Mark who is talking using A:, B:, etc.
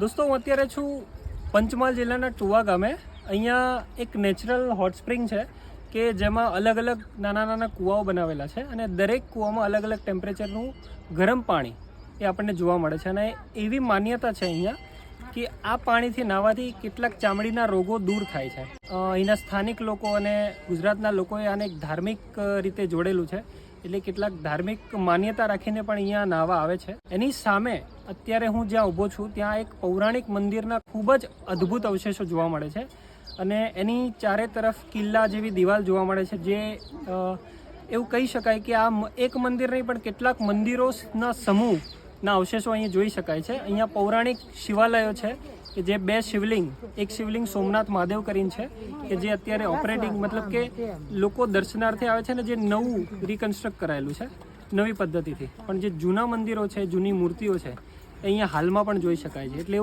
A: દોસ્તો હું અત્યારે છું પંચમહાલ જિલ્લાના ટુવા ગામે. અહીંયા એક નેચરલ હોટ સ્પ્રિંગ છે કે જેમાં અલગ અલગ નાના નાના કૂવાઓ બનાવેલા છે અને દરેક કૂવામાં અલગ અલગ ટેમ્પરેચરનું ગરમ પાણી એ આપણને જોવા મળે છે. અને એવી માન્યતા છે અહીંયા કે આ પાણીથી નાહવાથી કેટલાક ચામડીના રોગો દૂર થાય છે. અહીંના સ્થાનિક લોકો અને ગુજરાતના લોકોએ આને એક ધાર્મિક રીતે જોડેલું છે, એટલે કેટલાક ધાર્મિક માન્યતા રાખીને પણ અહીંયા નાહવા આવે છે. એની સામે અત્યારે હું જ્યાં ઊભો છું ત્યાં એક પૌરાણિક મંદિરના ખૂબ જ અદ્ભુત અવશેષો જોવા મળે છે અને એની ચારે તરફ કિલ્લા જેવી દિવાલ જોવા મળે છે, જે એવું કહી શકાય કે આ એક મંદિર નહીં પણ કેટલાક મંદિરોના સમૂહના અવશેષો અહીં જોઈ શકાય છે. અહીંયા પૌરાણિક શિવાલયો છે કે જે બે શિવલિંગ, એક શિવલિંગ સોમનાથ મહાદેવ કરીને છે કે જે અત્યારે ઓપરેટિંગ મતલબ કે લોકો દર્શનાર્થે આવે છે ને જે નવું રિકન્સ્ટ્રક્ટ કરાયેલું છે નવી પદ્ધતિથી, પણ જે જૂના મંદિરો છે, જૂની મૂર્તિઓ છે, એ અહીંયા હાલમાં પણ જોઈ શકાય છે. એટલે